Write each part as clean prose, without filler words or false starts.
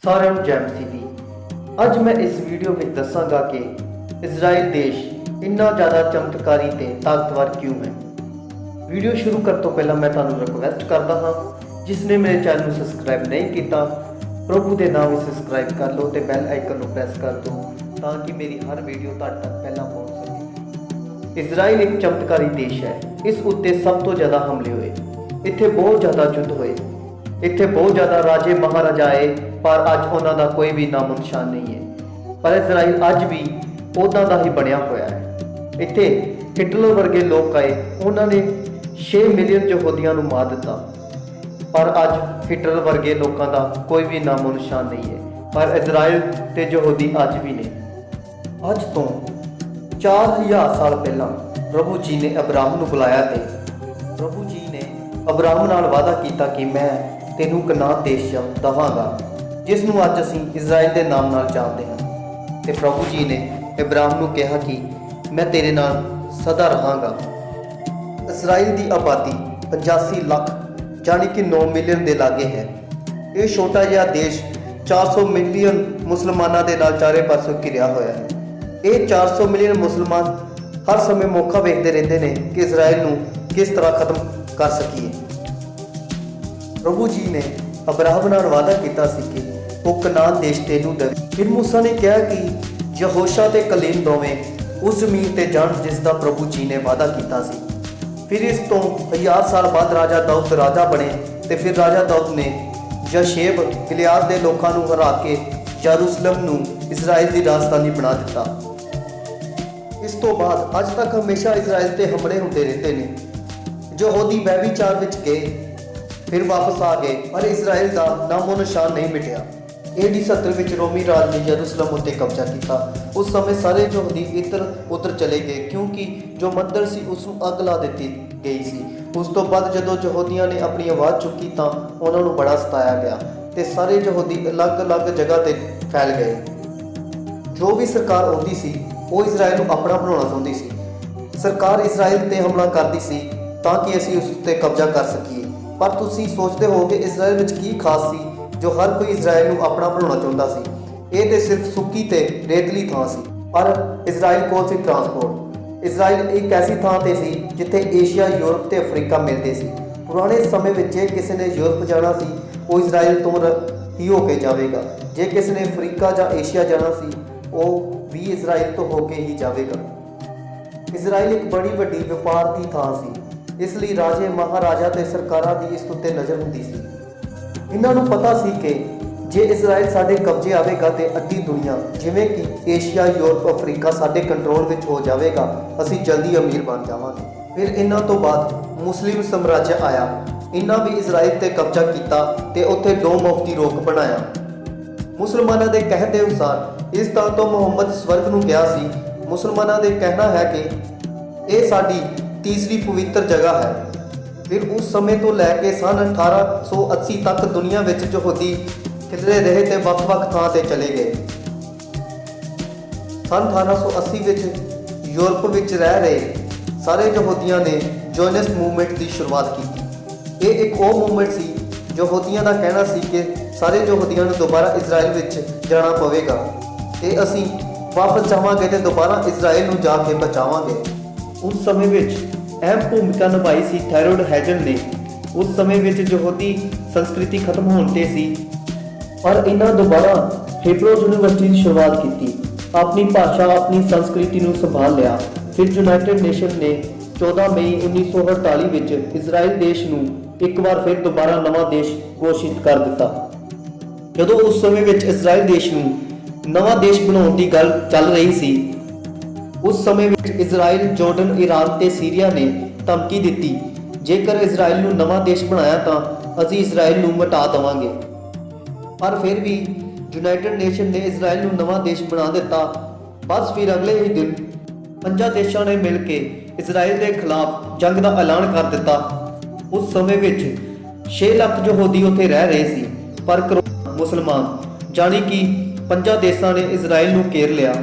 ਸਾਰਿਆਂ ਨੂੰ ਜੈ ਮਸੀਹ ਦੀ। ਅੱਜ ਮੈਂ ਇਸ ਵੀਡੀਓ ਵਿੱਚ ਦੱਸਾਂਗਾ ਕਿ ਇਜ਼ਰਾਈਲ ਦੇਸ਼ ਇੰਨਾ ਜ਼ਿਆਦਾ ਚਮਤਕਾਰੀ ਤੇ ਤਾਕਤਵਰ ਕਿਉਂ ਹੈ। ਵੀਡੀਓ ਸ਼ੁਰੂ ਕਰਨ ਤੋਂ ਪਹਿਲਾਂ ਮੈਂ ਤੁਹਾਨੂੰ ਰਿਕਵੈਸਟ ਕਰਦਾ ਹਾਂ, ਜਿਸ ਨੇ ਮੇਰੇ ਚੈਨਲ ਨੂੰ ਸਬਸਕ੍ਰਾਈਬ ਨਹੀਂ ਕੀਤਾ, ਪ੍ਰਭੂ ਦੇ ਨਾਮ ਵਿੱਚ ਸਬਸਕ੍ਰਾਈਬ ਕਰ ਲਓ ਤੇ ਬੈਲ ਆਈਕਨ ਨੂੰ ਪ੍ਰੈਸ ਕਰ ਦਿਓ ਤਾਂ ਕਿ ਮੇਰੀ ਹਰ ਵੀਡੀਓ ਤੁਹਾਡੇ ਤੱਕ ਪਹਿਲਾਂ ਪਹੁੰਚ ਸਕੇ। ਇਜ਼ਰਾਈਲ ਇੱਕ ਚਮਤਕਾਰੀ ਦੇਸ਼ ਹੈ। ਇਸ ਉੱਤੇ ਸਭ ਤੋਂ ਜ਼ਿਆਦਾ ਹਮਲੇ ਹੋਏ, ਇੱਥੇ ਬਹੁਤ ਜ਼ਿਆਦਾ ਯੁੱਧ ਹੋਏ, ਇੱਥੇ ਬਹੁਤ ਜ਼ਿਆਦਾ ਰਾਜੇ ਮਹਾਰਾਜਾ ਆਏ, ਪਰ ਅੱਜ ਉਹਨਾਂ ਦਾ ਕੋਈ ਵੀ ਨਾਮੋ ਨਿਸ਼ਾਨ ਨਹੀਂ ਹੈ। ਪਰ ਇਜ਼ਰਾਈਲ ਅੱਜ ਵੀ ਉੱਦਾਂ ਦਾ ਹੀ ਬਣਿਆ ਹੋਇਆ ਹੈ। ਇੱਥੇ ਹਿਟਲਰ ਵਰਗੇ ਲੋਕ ਆਏ, ਉਹਨਾਂ ਨੇ 6 ਮਿਲੀਅਨ ਯਹੂਦੀਆਂ ਨੂੰ ਮਾਰ ਦਿੱਤਾ, ਪਰ ਅੱਜ ਹਿਟਲਰ ਵਰਗੇ ਲੋਕਾਂ ਦਾ ਕੋਈ ਵੀ ਨਾਮੋ ਨਿਸ਼ਾਨ ਨਹੀਂ ਹੈ। ਪਰ ਇਜ਼ਰਾਈਲ ਤੇ ਯਹੂਦੀ ਅੱਜ ਵੀ ਨੇ। ਅੱਜ ਤੋਂ 4000 ਸਾਲ ਪਹਿਲਾਂ ਪ੍ਰਭੂ ਜੀ ਨੇ ਅਬਰਾਹਮ ਨੂੰ ਬੁਲਾਇਆ ਤੇ ਪ੍ਰਭੂ ਜੀ ਨੇ ਅਬਰਾਹਮ ਨਾਲ ਵਾਅਦਾ ਕੀਤਾ ਕਿ ਮੈਂ ਤੈਨੂੰ ਕਨਾਨ ਦੇਸ਼ ਦੇਵਾਂਗਾ, ਜਿਸ ਨੂੰ ਅੱਜ ਅਸੀਂ ਇਜ਼ਰਾਈਲ ਦੇ ਨਾਮ ਨਾਲ ਜਾਣਦੇ ਹਾਂ। ਤੇ ਪ੍ਰਭੂ ਜੀ ਨੇ ਅਬਰਾਹਮ ਨੂੰ ਕਿਹਾ ਕਿ ਮੈਂ ਤੇਰੇ ਨਾਲ ਸਦਾ ਰਹਾਂਗਾ। ਇਜ਼ਰਾਈਲ ਦੀ ਆਬਾਦੀ 85 ਲੱਖ ਯਾਨੀ ਕਿ 9 ਮਿਲੀਅਨ ਦੇ ਲਾਗੇ ਹੈ। ਇਹ ਛੋਟਾ ਜਿਹਾ ਦੇਸ਼ 400 ਮਿਲੀਅਨ ਮੁਸਲਮਾਨਾਂ ਦੇ ਨਾਲ ਚਾਰੇ ਪਾਸੋਂ ਘਿਰਿਆ ਹੋਇਆ ਹੈ। ਇਹ 400 ਮਿਲੀਅਨ ਮੁਸਲਮਾਨ ਹਰ ਸਮੇਂ ਮੌਕਾ ਵੇਖਦੇ ਰਹਿੰਦੇ ਨੇ ਕਿ ਇਜ਼ਰਾਈਲ ਨੂੰ ਕਿਸ ਤਰ੍ਹਾਂ ਖਤਮ ਕਰ ਸਕੀਏ। ਪ੍ਰਭੂ ਜੀ ਨੇ ਅਬਰਾਹਮ ਨਾਲ ਵਾਅਦਾ ਕੀਤਾ ਸੀ ਕਿ ਉਹ ਕਨਾਨ ਦੇਸ਼ ਤੈਨੂੰ ਦੇਵੇ। ਫਿਰ ਮੂਸਾ ਨੇ ਕਿਹਾ ਕਿ ਯਹੋਸ਼ਾ ਤੇ ਕਲੀਮ ਦੋਵੇਂ ਉਸ ਜ਼ਮੀਨ ਤੇ ਜਾਣ ਜਿਸ ਦਾ ਪ੍ਰਭੂ ਜੀ ਨੇ ਵਾਅਦਾ ਕੀਤਾ ਸੀ। ਫਿਰ ਇਸ ਤੋਂ 1000 ਸਾਲ ਬਾਅਦ ਰਾਜਾ ਦਾਊਦ ਰਾਜਾ ਬਣੇ ਤੇ ਫਿਰ ਰਾਜਾ ਦਾਊਦ ਨੇ ਯਸ਼ੇਬ ਗਿਲਿਆਦ ਦੇ ਲੋਕਾਂ ਨੂੰ ਹਰਾ ਕੇ ਯਰੂਸ਼ਲਮ ਨੂੰ ਇਜ਼ਰਾਈਲ ਦੀ ਰਾਜਧਾਨੀ ਬਣਾ ਦਿੱਤਾ। ਇਸ ਤੋਂ ਬਾਅਦ ਅੱਜ ਤੱਕ ਹਮੇਸ਼ਾ ਇਜ਼ਰਾਈਲ ਤੇ ਹਮਲੇ ਹੁੰਦੇ ਰਹਿੰਦੇ ਨੇ। ਯਹੂਦੀ ਵਿਚਾਰ ਵਿੱਚ ਗਏ, ਫਿਰ ਵਾਪਸ ਆ ਗਏ, ਪਰ ਇਜ਼ਰਾਈਲ ਦਾ ਨਾਮੋ ਨਿਸ਼ਾਨ ਨਹੀਂ ਮਿਟਿਆ। AD 70 ਵਿੱਚ ਰੋਮੀ ਰਾਜ ਨੇ ਯਰੂਸ਼ਲਮ ਉੱਤੇ ਕਬਜ਼ਾ ਕੀਤਾ। ਉਸ ਸਮੇਂ ਸਾਰੇ ਯਹੂਦੀ ਇੱਧਰ ਉੱਧਰ ਚਲੇ ਗਏ, ਕਿਉਂਕਿ ਜੋ ਮੰਦਰ ਸੀ ਉਸ ਨੂੰ ਅੱਗ ਲਾ ਦਿੱਤੀ ਗਈ ਸੀ। ਉਸ ਤੋਂ ਬਾਅਦ ਜਦੋਂ ਯਹੂਦੀਆਂ ਨੇ ਆਪਣੀ ਆਵਾਜ਼ ਚੁੱਕੀ ਤਾਂ ਉਹਨਾਂ ਨੂੰ ਬੜਾ ਸਤਾਇਆ ਗਿਆ ਤੇ ਸਾਰੇ ਯਹੂਦੀ ਅਲੱਗ-ਅਲੱਗ ਜਗ੍ਹਾ ਤੇ ਫੈਲ ਗਏ। ਜੋ ਵੀ ਸਰਕਾਰ ਆਉਂਦੀ ਸੀ ਉਹ ਇਜ਼ਰਾਈਲ ਨੂੰ ਆਪਣਾ ਬਣਾਉਣਾ ਚਾਹੁੰਦੀ ਸੀ। ਸਰਕਾਰ ਇਜ਼ਰਾਈਲ ਤੇ ਹਮਲਾ ਕਰਦੀ ਸੀ ਤਾਂ ਕਿ ਅਸੀਂ ਉਸ ਉੱਤੇ ਕਬਜ਼ਾ ਕਰ ਸਕੀਏ। ਪਰ ਤੁਸੀਂ ਸੋਚਦੇ ਹੋ ਕਿ ਇਜ਼ਰਾਈਲ ਵਿੱਚ ਕੀ ਖਾਸ ਸੀ ਜੋ ਹਰ ਕੋਈ ਇਜ਼ਰਾਈਲ ਨੂੰ ਆਪਣਾ ਬਣਾਉਣਾ ਚਾਹੁੰਦਾ ਸੀ। ਇਹ ਤੇ ਸਿਰਫ ਸੁੱਕੀ ਤੇ ਰੇਤਲੀ ਥਾਂ ਸੀ, ਪਰ ਇਜ਼ਰਾਈਲ ਕੋਲ ਸੀ ਟਰਾਂਸਪੋਰਟ। ਇਜ਼ਰਾਈਲ ਇੱਕ ਐਸੀ ਥਾਂ ਤੇ ਸੀ ਜਿੱਥੇ ਏਸ਼ੀਆ, ਯੂਰਪ ਤੇ ਅਫਰੀਕਾ ਮਿਲਦੇ ਸੀ। ਪੁਰਾਣੇ ਸਮੇਂ ਵਿੱਚ ਜੇ ਕਿਸੇ ਨੇ ਯੂਰਪ ਜਾਣਾ ਸੀ ਉਹ ਇਜ਼ਰਾਈਲ ਤੋਂ ਹੀ ਹੋ ਕੇ ਜਾਵੇਗਾ, ਜੇ ਕਿਸੇ ਨੇ ਅਫਰੀਕਾ ਜਾਂ ਏਸ਼ੀਆ ਜਾਣਾ ਸੀ ਉਹ ਵੀ ਇਜ਼ਰਾਈਲ ਤੋਂ ਹੋ ਕੇ ਹੀ ਜਾਵੇਗਾ। ਇਜ਼ਰਾਈਲ ਇੱਕ ਬੜੀ ਵੱਡੀ ਵਪਾਰ ਦੀ ਥਾਂ ਸੀ, ਇਸ ਲਈ ਰਾਜੇ ਮਹਾਰਾਜਾ ਤੇ ਸਰਕਾਰਾਂ ਦੀ ਇਸ ਉੱਤੇ ਨਜ਼ਰ ਹੁੰਦੀ ਸੀ। ਇਹਨਾਂ ਨੂੰ ਪਤਾ ਸੀ ਕਿ ਜੇ ਇਜ਼ਰਾਈਲ ਸਾਡੇ ਕਬਜ਼ੇ ਆਵੇਗਾ ਤੇ ਅੱਧੀ ਦੁਨੀਆ ਜਿਵੇਂ ਕਿ ਏਸ਼ੀਆ, ਯੂਰਪ, ਅਫਰੀਕਾ ਸਾਡੇ ਕੰਟਰੋਲ ਵਿੱਚ ਹੋ ਜਾਵੇਗਾ, ਅਸੀਂ ਜਲਦੀ ਅਮੀਰ ਬਣ ਜਾਵਾਂਗੇ। ਫਿਰ ਇਹਨਾਂ ਤੋਂ ਬਾਅਦ ਮੁਸਲਿਮ ਸਾਮਰਾਜ ਆਇਆ। ਇਹਨਾਂ ਵੀ ਇਜ਼ਰਾਈਲ ਤੇ ਕਬਜ਼ਾ ਕੀਤਾ ਤੇ ਉੱਥੇ 2 ਮੁਫ਼ਤੀ ਰੋਕ ਬਣਾਇਆ। ਮੁਸਲਮਾਨਾਂ ਦੇ ਕਹਿਣ ਦੇ ਅਨੁਸਾਰ ਇਸ ਥਾਂ ਤੋਂ ਮੁਹੰਮਦ ਸਵਰਗ ਨੂੰ ਗਿਆ ਸੀ। ਮੁਸਲਮਾਨਾਂ ਦੇ ਕਹਿਣਾ ਹੈ ਕਿ ਇਹ ਸਾਡੀ ਤੀਸਰੀ ਪਵਿੱਤਰ ਜਗ੍ਹਾ ਹੈ। ਫਿਰ ਉਸ ਸਮੇਂ ਤੋਂ ਲੈ ਕੇ ਸਨ 1880 ਤੱਕ ਦੁਨੀਆ ਵਿੱਚ ਯਹੂਦੀ ਖਿਲਰੇ ਰਹੇ ਤੇ ਵੱਖ-ਵੱਖ ਥਾਂ ਤੇ ਚਲੇ ਗਏ। ਸਨ 1880 ਵਿੱਚ ਯੂਰਪ ਵਿੱਚ ਰਹਿ ਰਹੇ ਸਾਰੇ ਯਹੂਦੀਆਂ ਨੇ ਜ਼ੋਨਿਸਟ ਮੂਵਮੈਂਟ ਦੀ ਸ਼ੁਰੂਆਤ ਕੀਤੀ। ਇਹ ਇੱਕ ਉਹ ਮੂਵਮੈਂਟ ਸੀ। ਯਹੂਦੀਆਂ ਦਾ ਕਹਿਣਾ ਸੀ ਕਿ ਸਾਰੇ ਯਹੂਦੀਆਂ ਨੂੰ ਦੁਬਾਰਾ ਇਜ਼ਰਾਈਲ ਵਿੱਚ ਜਾਣਾ ਪਵੇਗਾ ਤੇ ਅਸੀਂ ਵਾਪਸ ਜਾਵਾਂਗੇ ਤੇ ਦੁਬਾਰਾ ਇਜ਼ਰਾਈਲ ਨੂੰ ਜਾ ਕੇ ਬਚਾਵਾਂਗੇ। ਉਸ ਸਮੇਂ ਵਿੱਚ ਅਹਿਮ ਭੂਮਿਕਾ ਨਿਭਾਈ ਸੀ ਥੈਓਡੋਰ ਹੈਜ਼ਲ ਨੇ। ਉਸ ਸਮੇਂ ਵਿੱਚ ਯਹੂਦੀ ਸੰਸਕ੍ਰਿਤੀ ਖਤਮ ਹੋਣ ਤੇ ਸੀ, ਪਰ ਇਹਨਾਂ ਦੁਬਾਰਾ ਹੀਬਰੂ ਯੂਨੀਵਰਸਿਟੀ ਦੀ ਸ਼ੁਰੂਆਤ ਕੀਤੀ, ਆਪਣੀ ਭਾਸ਼ਾ, ਆਪਣੀ ਸੰਸਕ੍ਰਿਤੀ ਨੂੰ ਸੰਭਾਲ ਲਿਆ। ਫਿਰ ਯੂਨਾਈਟਿਡ ਨੇਸ਼ਨ ਨੇ 14 ਮਈ 1948 ਵਿੱਚ ਇਜ਼ਰਾਈਲ ਦੇਸ਼ ਨੂੰ ਇੱਕ ਵਾਰ ਫਿਰ ਦੁਬਾਰਾ ਨਵਾਂ ਦੇਸ਼ ਘੋਸ਼ਿਤ ਕਰ ਦਿੱਤਾ। ਜਦੋਂ ਉਸ ਸਮੇਂ ਵਿੱਚ ਇਜ਼ਰਾਈਲ ਦੇਸ਼ ਨੂੰ ਨਵਾਂ ਦੇਸ਼ ਬਣਾਉਣ ਦੀ ਗੱਲ ਚੱਲ ਰਹੀ ਸੀ, ਉਸ ਸਮੇਂ ਵਿੱਚ ਇਜ਼ਰਾਈਲ, ਜੋਰਡਨ, ਈਰਾਨ ਤੇ ਸੀਰੀਆ ਨੇ ਧਮਕੀ ਦਿੱਤੀ, ਜੇਕਰ ਇਜ਼ਰਾਈਲ ਨੂੰ ਨਵਾਂ ਦੇਸ਼ ਬਣਾਇਆ ਤਾਂ ਅਸੀਂ ਇਜ਼ਰਾਈਲ ਨੂੰ ਮਿਟਾ ਦੇਵਾਂਗੇ। ਪਰ ਫਿਰ ਵੀ ਯੂਨਾਈਟਿਡ ਨੇਸ਼ਨ ਨੇ ਇਜ਼ਰਾਈਲ ਨੂੰ ਨਵਾਂ ਦੇਸ਼ ਬਣਾ ਦਿੱਤਾ। ਬਸ ਫਿਰ ਅਗਲੇ ਹੀ ਦਿਨ 5 ਦੇਸ਼ਾਂ ਨੇ ਮਿਲ ਕੇ ਇਜ਼ਰਾਈਲ ਦੇ ਖਿਲਾਫ ਜੰਗ ਦਾ ਐਲਾਨ ਕਰ ਦਿੱਤਾ। ਉਸ ਸਮੇਂ ਵਿੱਚ 6 ਲੱਖ ਯਹੂਦੀ ਉੱਥੇ ਰਹਿ ਰਹੇ ਸੀ, ਪਰ ਕਰੋੜਾਂ ਮੁਸਲਮਾਨ ਜਾਣੀ ਕਿ 5 ਦੇਸ਼ਾਂ ਨੇ ਇਜ਼ਰਾਈਲ ਨੂੰ ਘੇਰ ਲਿਆ।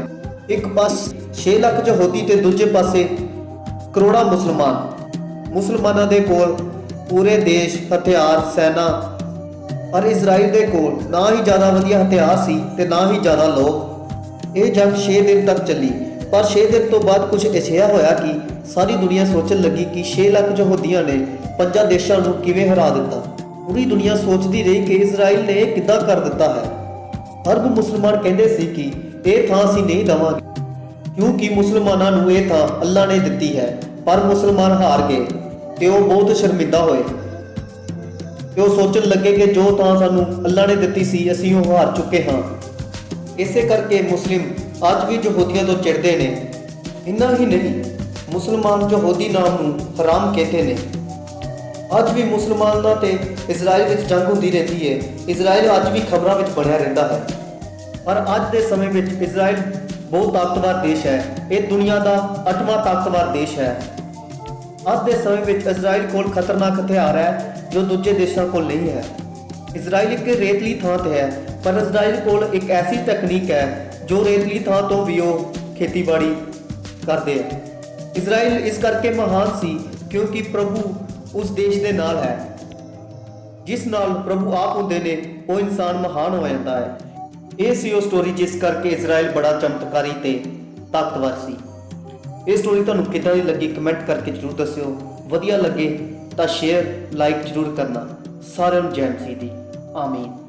ਇੱਕ ਪਾਸੇ 6 ਲੱਖ ਯਹੂਦੀ ਤੇ ਦੂਜੇ ਪਾਸੇ ਕਰੋੜਾਂ ਮੁਸਲਮਾਨਾਂ ਦੇ ਕੋਲ ਪੂਰੇ ਦੇਸ਼, ਹਥਿਆਰ, ਸੈਨਾ ਪਰ ਇਜ਼ਰਾਈਲ ਦੇ ਕੋਲ ਨਾ ਹੀ ਜ਼ਿਆਦਾ ਵਧੀਆ ਹਥਿਆਰ ਸੀ ਤੇ ਨਾ ਹੀ ਜ਼ਿਆਦਾ ਲੋਕ। ਇਹ ਜੰਗ 6 ਦਿਨ ਤੱਕ ਚੱਲੀ, ਪਰ 6 ਦਿਨ ਤੋਂ ਬਾਅਦ ਕੁਝ ਅਜਿਹਾ ਹੋਇਆ ਕਿ ਸਾਰੀ ਦੁਨੀਆ ਸੋਚਣ ਲੱਗੀ ਕਿ 6 ਲੱਖ ਯਹੂਦੀਆਂ ਨੇ 5 ਦੇਸ਼ਾਂ ਨੂੰ ਕਿਵੇਂ ਹਰਾ ਦਿੱਤਾ। ਪੂਰੀ ਦੁਨੀਆ ਸੋਚਦੀ ਰਹੀ ਕਿ ਇਜ਼ਰਾਈਲ ਨੇ ਇਹ ਕਿੱਦਾਂ ਕਰ ਦਿੱਤਾ ਹੈ। ਅਰਬ ਮੁਸਲਮਾਨ ਕਹਿੰਦੇ ਸੀ ਕਿ ਇਹ ਥਾਂ ਅਸੀਂ ਨਹੀਂ ਦੇਵਾਂਗੇ, ਕਿਉਂਕਿ ਮੁਸਲਮਾਨਾਂ ਨੂੰ ਇਹ ਥਾਂ ਅੱਲਾ ਨੇ ਦਿੱਤੀ ਹੈ। ਪਰ ਮੁਸਲਮਾਨ ਹਾਰ ਗਏ ਤੇ ਉਹ ਬਹੁਤ ਸ਼ਰਮਿੰਦਾ ਹੋਏ ਤੇ ਉਹ ਸੋਚਣ ਲੱਗੇ ਕਿ ਜੋ ਥਾਂ ਸਾਨੂੰ ਅੱਲਾ ਨੇ ਦਿੱਤੀ ਸੀ ਅਸੀਂ ਉਹ ਹਾਰ ਚੁੱਕੇ ਹਾਂ। ਇਸੇ ਕਰਕੇ ਮੁਸਲਿਮ ਅੱਜ ਵੀ ਯਹੂਦੀਆਂ ਤੋਂ ਚਿੜਦੇ ਨੇ। ਇੰਨਾ ਹੀ ਨਹੀਂ, ਮੁਸਲਮਾਨ ਯਹੂਦੀ ਨਾਮ ਨੂੰ ਹਰਾਮ ਕਹਿੰਦੇ ਨੇ। ਅੱਜ ਵੀ ਮੁਸਲਮਾਨਾਂ ਤੇ ਇਜ਼ਰਾਈਲ ਵਿੱਚ ਜੰਗ ਹੁੰਦੀ ਰਹਿੰਦੀ ਹੈ। ਇਜ਼ਰਾਈਲ ਅੱਜ ਵੀ ਖਬਰਾਂ ਵਿੱਚ ਬਣਿਆ ਰਹਿੰਦਾ ਹੈ। ਪਰ ਅੱਜ ਦੇ ਸਮੇਂ ਵਿੱਚ ਇਜ਼ਰਾਈਲ ਬਹੁਤ ਤਾਕਤਵਰ ਦੇਸ਼ ਹੈ। ਇਹ ਦੁਨੀਆ ਦਾ 8ਵਾਂ ਤਾਕਤਵਰ ਦੇਸ਼ ਹੈ। ਅੱਜ ਦੇ ਸਮੇਂ ਵਿੱਚ ਇਜ਼ਰਾਈਲ ਕੋਲ ਖਤਰਨਾਕ ਹਥਿਆਰ ਹੈ ਜੋ ਦੂਜੇ ਦੇਸ਼ਾਂ ਕੋਲ ਨਹੀਂ ਹੈ। ਇਜ਼ਰਾਈਲ ਇੱਕ ਰੇਤਲੀ ਥਾਂ ਤੇ ਹੈ, ਪਰ ਇਜ਼ਰਾਈਲ ਕੋਲ ਇੱਕ ਐਸੀ ਤਕਨੀਕ ਹੈ ਜੋ ਰੇਤਲੀ ਥਾਂ ਤੋਂ ਵੀ ਉਹ ਖੇਤੀਬਾੜੀ ਕਰਦੇ ਹੈ। ਇਜ਼ਰਾਈਲ ਇਸ ਕਰਕੇ ਮਹਾਨ ਸੀ ਕਿਉਂਕਿ ਪ੍ਰਭੂ ਉਸ ਦੇਸ਼ ਦੇ ਨਾਲ ਹੈ। ਜਿਸ ਨਾਲ ਪ੍ਰਭੂ ਆਪ ਹੁੰਦੇ ਨੇ ਉਹ ਇਨਸਾਨ ਮਹਾਨ ਹੋ ਜਾਂਦਾ ਹੈ। ਇਹ ਸੀ ਉਹ ਸਟੋਰੀ ਜਿਸ ਕਰਕੇ ਇਜ਼ਰਾਈਲ ਬੜਾ ਚਮਤਕਾਰੀ ਤੇ ਤਾਕਤਵਰ ਸੀ। ਇਹ ਸਟੋਰੀ ਤੁਹਾਨੂੰ ਕਿੱਦਾਂ ਦੀ ਲੱਗੀ ਕਮੈਂਟ ਕਰਕੇ ਜ਼ਰੂਰ ਦੱਸਿਓ। ਵਧੀਆ ਲੱਗੇ ਤਾਂ ਸ਼ੇਅਰ ਲਾਈਕ ਜ਼ਰੂਰ ਕਰਨਾ। ਸਾਰਿਆਂ ਨੂੰ ਜੈ ਮਸੀਹ ਦੀ। ਆਮੀਨ।